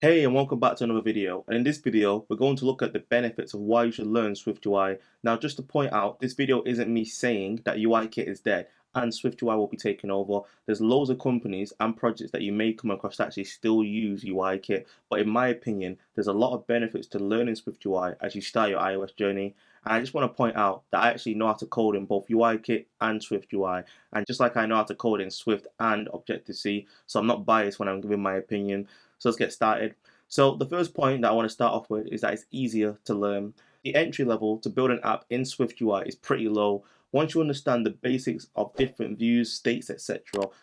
Hey, and welcome back to another video. And in this video, we're going to look at the benefits of why you should learn SwiftUI. Now, just to point out, this video isn't me saying that UIKit is dead and SwiftUI will be taken over. There's loads of companies and projects that you may come across that actually still use UIKit. But in my opinion, there's a lot of benefits to learning SwiftUI as you start your iOS journey. And I just want to point out that I actually know how to code in both UIKit and SwiftUI. And just like I know how to code in Swift and Objective-C, so I'm not biased when I'm giving my opinion. So let's get started. So the first point that I want to start off with is that it's easier to learn. The entry level to build an app in SwiftUI is pretty low. Once you understand the basics of different views, states, etc.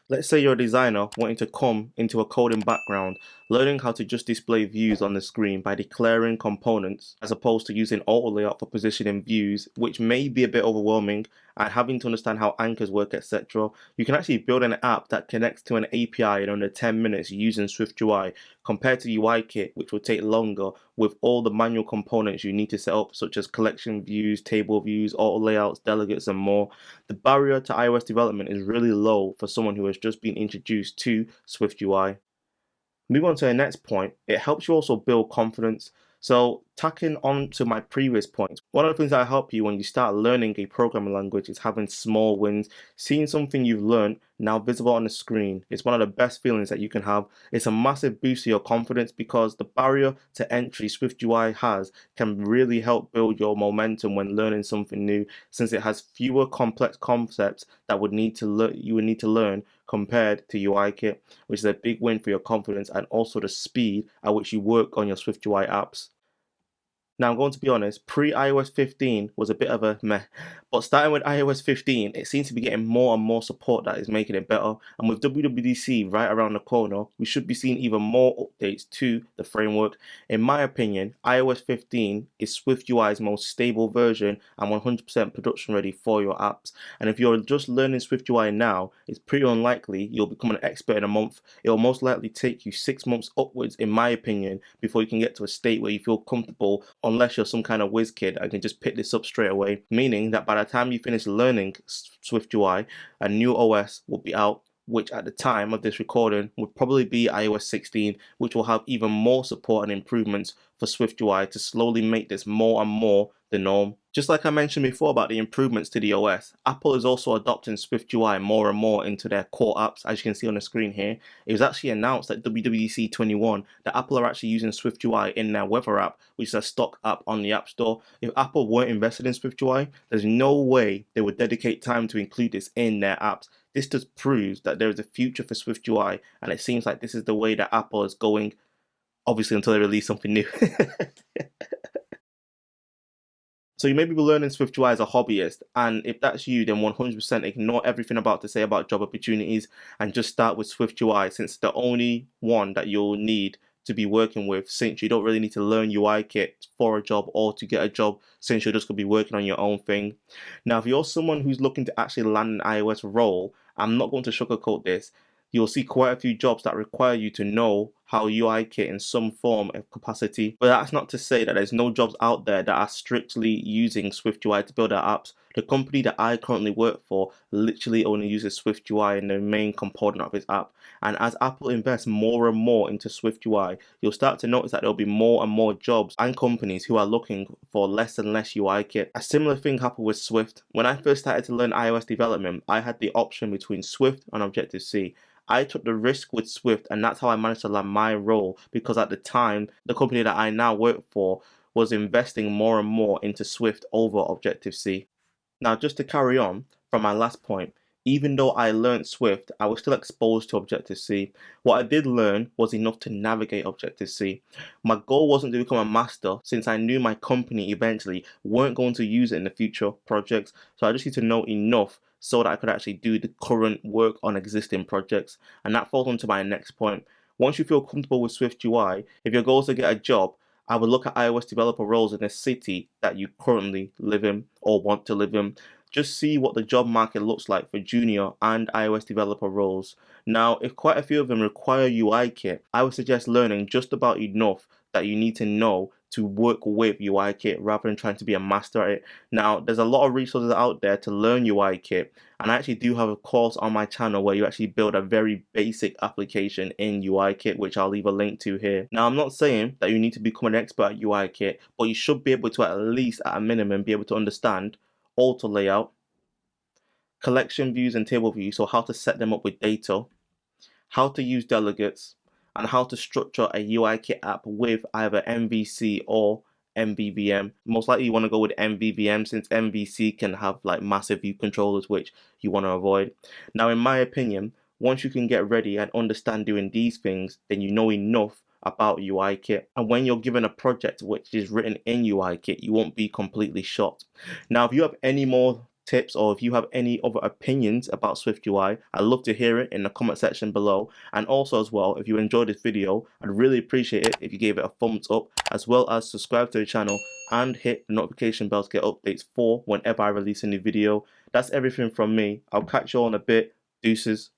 Let's say you're a designer wanting to come into a coding background, learning how to just display views on the screen by declaring components as opposed to using auto layout for positioning views, which may be a bit overwhelming, and having to understand how anchors work, etc. You can actually build an app that connects to an API in under 10 minutes using SwiftUI compared to UIKit, which will take longer with all the manual components you need to set up, such as collection views, table views, auto layouts, delegates, and more. The barrier to iOS development is really low for someone who has just been introduced to SwiftUI. Moving on to the next point, it helps you also build confidence. So, tacking on to my previous point, one of the things that help you when you start learning a programming language is having small wins. Seeing something you've learned now visible on the screen is one of the best feelings that you can have. It's a massive boost to your confidence because the barrier to entry SwiftUI has can really help build your momentum when learning something new, since it has fewer complex concepts that you would need to learn compared to UIKit, which is a big win for your confidence and also the speed at which you work on your SwiftUI apps. Now, I'm going to be honest, pre-iOS 15 was a bit of a meh, but starting with iOS 15, it seems to be getting more and more support that is making it better, and with WWDC right around the corner, we should be seeing even more updates to the framework. In my opinion, iOS 15 is SwiftUI's most stable version and 100% production ready for your apps, and if you're just learning SwiftUI now, it's pretty unlikely you'll become an expert in a month. It will most likely take you 6 months upwards, in my opinion, before you can get to a state where you feel comfortable, unless you're some kind of whiz kid and can just pick this up straight away, meaning that by the time you finish learning SwiftUI, a new OS will be out, which at the time of this recording would probably be iOS 16, which will have even more support and improvements for SwiftUI to slowly make this more and more the norm. Just like I mentioned before about the improvements to the OS, Apple is also adopting SwiftUI more and more into their core apps, as you can see on the screen here. It was actually announced at WWDC 21 that Apple are actually using SwiftUI in their weather app, which is a stock app on the App Store. If Apple weren't invested in SwiftUI, there's no way they would dedicate time to include this in their apps. This just proves that there is a future for SwiftUI, and it seems like this is the way that Apple is going, obviously until they release something new. So you may be learning SwiftUI as a hobbyist, and if that's you, then 100% ignore everything about to say about job opportunities and just start with SwiftUI, since it's the only one that you'll need to be working with, since you don't really need to learn UIKit for a job or to get a job, since you're just going to be working on your own thing. Now, if you're someone who's looking to actually land an iOS role, I'm not going to sugarcoat this. You'll see quite a few jobs that require you to know how UIKit in some form of capacity. But that's not to say that there's no jobs out there that are strictly using SwiftUI to build their apps. The company that I currently work for literally only uses SwiftUI in the main component of its app. And as Apple invests more and more into SwiftUI, you'll start to notice that there'll be more and more jobs and companies who are looking for less and less UIKit. A similar thing happened with Swift. When I first started to learn iOS development, I had the option between Swift and Objective-C. I took the risk with Swift, and that's how I managed to land my role, because at the time, the company that I now work for was investing more and more into Swift over Objective-C. Now, just to carry on from my last point, even though I learned Swift, I was still exposed to Objective-C. What I did learn was enough to navigate Objective-C. My goal wasn't to become a master, since I knew my company eventually weren't going to use it in the future projects, so I just need to know enough so that I could actually do the current work on existing projects. And that falls onto my next point. Once you feel comfortable with SwiftUI, if your goal is to get a job, I would look at iOS developer roles in a city that you currently live in or want to live in. Just see what the job market looks like for junior and iOS developer roles. Now, if quite a few of them require UIKit, I would suggest learning just about enough that you need to know to work with UIKit rather than trying to be a master at it. Now, there's a lot of resources out there to learn UIKit, and I actually do have a course on my channel where you actually build a very basic application in UIKit, which I'll leave a link to here. Now, I'm not saying that you need to become an expert at UIKit, but you should be able to, at least at a minimum, be able to understand auto layout, collection views and table views, so how to set them up with data, how to use delegates, and how to structure a UIKit app with either MVC or MVVM. Most likely you want to go with MVVM, since MVC can have like massive view controllers, which you want to avoid. Now, in my opinion, once you can get ready and understand doing these things, then you know enough about UIKit, and when you're given a project which is written in UIKit, you won't be completely shocked. Now, if you have any more tips or if you have any other opinions about SwiftUI, I'd love to hear it in the comment section below. And also as well, if you enjoyed this video, I'd really appreciate it if you gave it a thumbs up, as well as subscribe to the channel and hit the notification bell to get updates for whenever I release a new video. That's everything from me. I'll catch you all in a bit. Deuces.